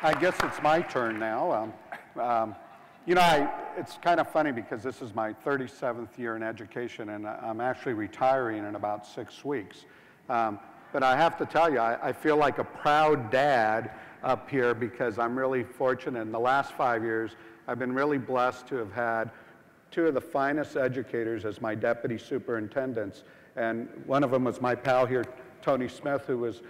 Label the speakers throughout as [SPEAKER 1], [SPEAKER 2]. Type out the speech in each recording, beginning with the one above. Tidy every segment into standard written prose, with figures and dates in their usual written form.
[SPEAKER 1] I guess it's my turn now. You know, it's kind of funny because this is my 37th year in education, and I'm actually retiring in about 6 weeks. But I have to tell you, I feel like a proud dad up here because I'm really fortunate. In the last 5 years, I've been really blessed to have had two of the finest educators as my deputy superintendents. And one of them was my pal here, Tony Smith, who was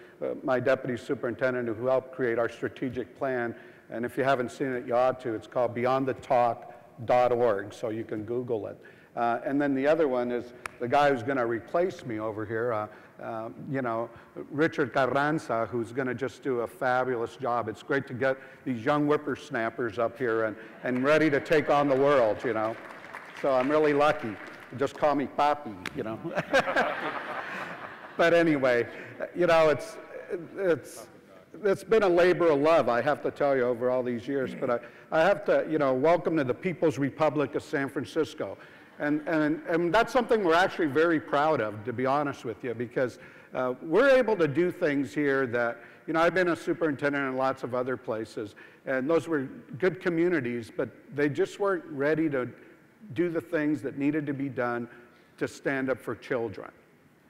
[SPEAKER 1] my deputy superintendent, who helped create our strategic plan. And if you haven't seen it, you ought to. It's called beyondthetalk.org, so you can Google it. And then the other one is the guy who's going to replace me over here, you know, Richard Carranza, who's going to just do a fabulous job. It's great to get these young whippersnappers up here and ready to take on the world, you know. So I'm really lucky. Just call me Papi, you know. But anyway, you know, it's been a labor of love, I have to tell you, over all these years. But I have to, you know, welcome to the People's Republic of San Francisco. And that's something we're actually very proud of, to be honest with you, because we're able to do things here that, you know, I've been a superintendent in lots of other places, and those were good communities, but they just weren't ready to do the things that needed to be done to stand up for children.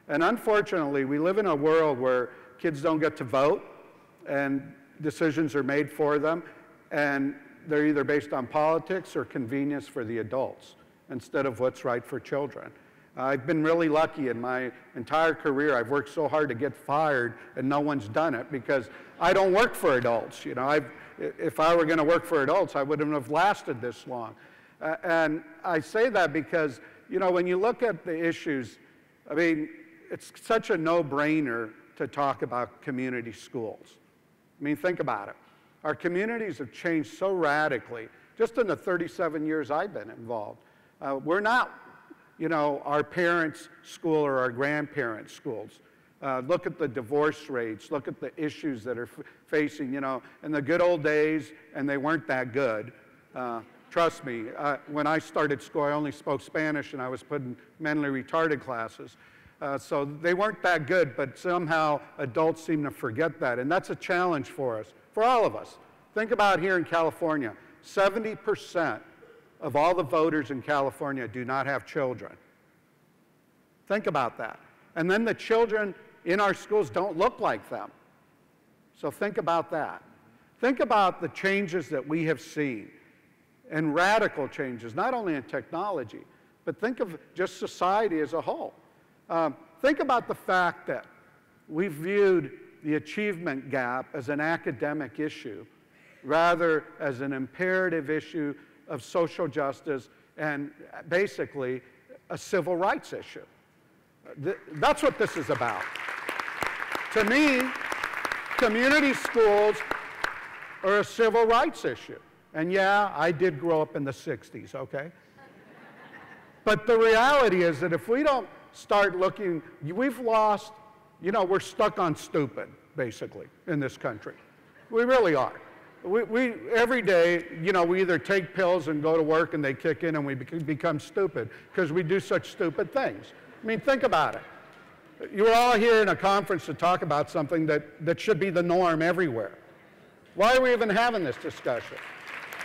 [SPEAKER 1] And unfortunately, we live in a world where kids don't get to vote, and decisions are made for them, and they're either based on politics or convenience for the adults, instead of what's right for children. I've been really lucky in my entire career. I've worked so hard to get fired, and no one's done it, because I don't work for adults. You know, if I were going to work for adults, I wouldn't have lasted this long. And I say that because, you know, when you look at the issues, I mean, it's such a no-brainer to talk about community schools. I mean, think about it. Our communities have changed so radically, just in the 37 years I've been involved. We're not, you know, our parents' school or our grandparents' schools. Look at the divorce rates, look at the issues that are facing, you know, in the good old days, and they weren't that good. Trust me, when I started school, I only spoke Spanish, and I was put in mentally retarded classes. So they weren't that good, but somehow adults seem to forget that. And that's a challenge for us, for all of us. Think about here in California, 70% of all the voters in California do not have children. Think about that. And then the children in our schools don't look like them. So think about that. Think about the changes that we have seen, and radical changes, not only in technology, but think of just society as a whole. Think about the fact that we viewed the achievement gap as an academic issue rather as an imperative issue of social justice and basically a civil rights issue. That's what this is about. To me, community schools are a civil rights issue. And yeah, I did grow up in the 60s, okay? But the reality is that if we don't start looking, we've lost, you know, we're stuck on stupid, basically, in this country. We really are. We every day, you know, we either take pills and go to work and they kick in and we become stupid because we do such stupid things. I mean, think about it. You're all here in a conference to talk about something that should be the norm everywhere. Why are we even having this discussion?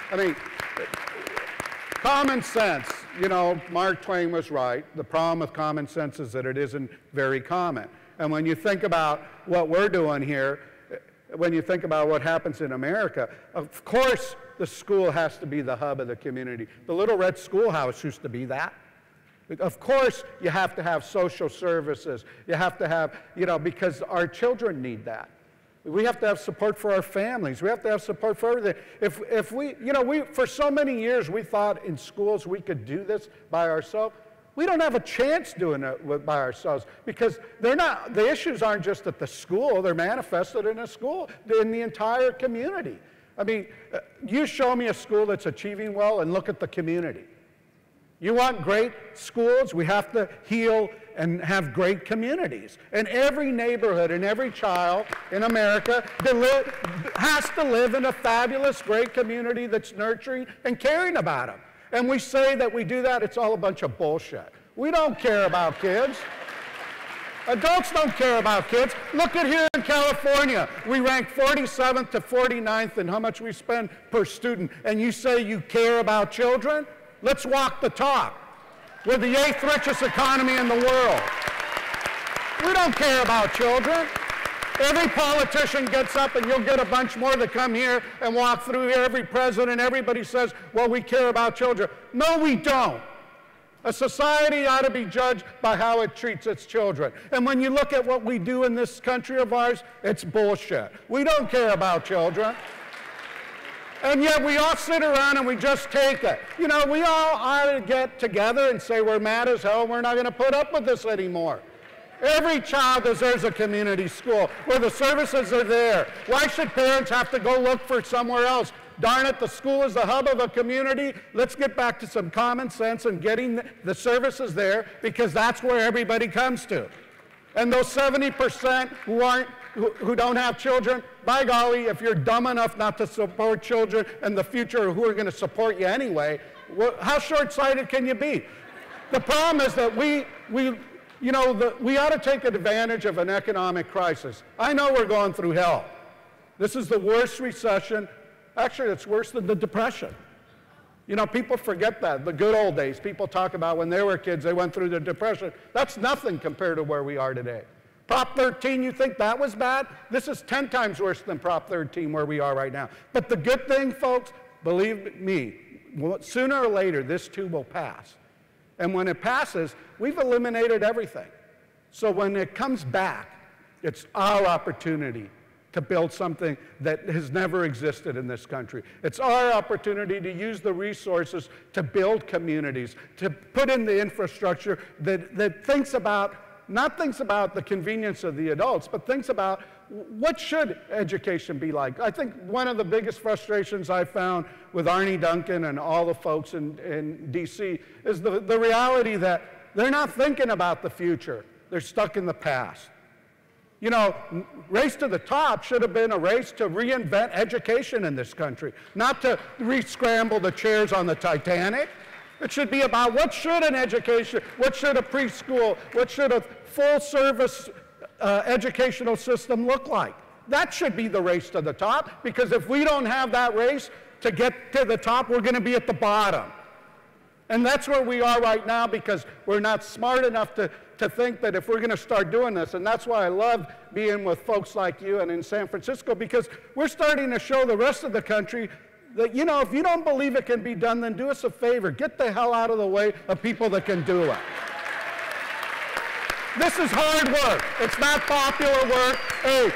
[SPEAKER 1] I mean, common sense, you know, Mark Twain was right. The problem with common sense is that it isn't very common. And when you think about what we're doing here, when you think about what happens in America, of course the school has to be the hub of the community. The Little Red Schoolhouse used to be that. Of course you have to have social services. You have to have, you know, because our children need that. We have to have support for our families. We have to have support for everything. If we, you know, for so many years we thought in schools we could do this by ourselves. We don't have a chance doing it by ourselves because the issues aren't just at the school, they're manifested in a school, in the entire community. I mean, you show me a school that's achieving well and look at the community. You want great schools? We have to heal and have great communities. And every neighborhood and every child in America has to live in a fabulous, great community that's nurturing and caring about them. And we say that we do that, it's all a bunch of bullshit. We don't care about kids. Adults don't care about kids. Look at here in California. We rank 47th to 49th in how much we spend per student. And you say you care about children? Let's walk the talk. We're the 8th richest economy in the world. We don't care about children. Every politician gets up, and you'll get a bunch more that come here and walk through here. Every president, everybody says, well, we care about children. No, we don't. A society ought to be judged by how it treats its children. And when you look at what we do in this country of ours, it's bullshit. We don't care about children. And yet we all sit around and we just take it. You know, we all ought to get together and say we're mad as hell, we're not going to put up with this anymore. Every child deserves a community school where the services are there. Why should parents have to go look for somewhere else? Darn it, the school is the hub of a community. Let's get back to some common sense and getting the services there, because that's where everybody comes to. And those 70% who don't have children, by golly, if you're dumb enough not to support children in the future who are going to support you anyway, how short-sighted can you be? The problem is that we ought to take advantage of an economic crisis. I know we're going through hell. This is the worst recession. Actually, it's worse than the Depression. You know, people forget that. The good old days, people talk about when they were kids, they went through the Depression. That's nothing compared to where we are today. Prop 13, you think that was bad? This is 10 times worse than Prop 13 where we are right now. But the good thing, folks, believe me, sooner or later, this too will pass. And when it passes, we've eliminated everything. So when it comes back, it's our opportunity to build something that has never existed in this country. It's our opportunity to use the resources to build communities, to put in the infrastructure that thinks about, not thinks about the convenience of the adults, but thinks about what should education be like. I think one of the biggest frustrations I found with Arnie Duncan and all the folks in DC is the reality that they're not thinking about the future. They're stuck in the past. You know, Race to the Top should have been a race to reinvent education in this country, not to re-scramble the chairs on the Titanic. It should be about what should an education, what should a preschool, what should a full-service educational system look like. That should be the race to the top, because if we don't have that race to get to the top, we're going to be at the bottom. And that's where we are right now, because we're not smart enough to think that if we're going to start doing this, and that's why I love being with folks like you and in San Francisco, because we're starting to show the rest of the country that, you know, if you don't believe it can be done, then do us a favor. Get the hell out of the way of people that can do it. This is hard work. It's not popular work. Hey,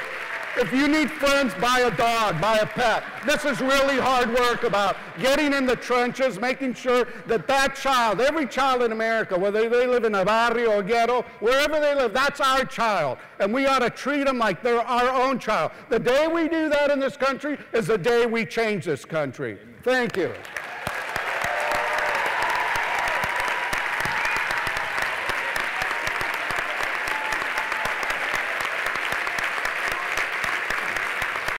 [SPEAKER 1] if you need friends, buy a dog, buy a pet. This is really hard work about getting in the trenches, making sure that that child, every child in America, whether they live in a barrio or ghetto, wherever they live, that's our child. And we ought to treat them like they're our own child. The day we do that in this country is the day we change this country. Thank you.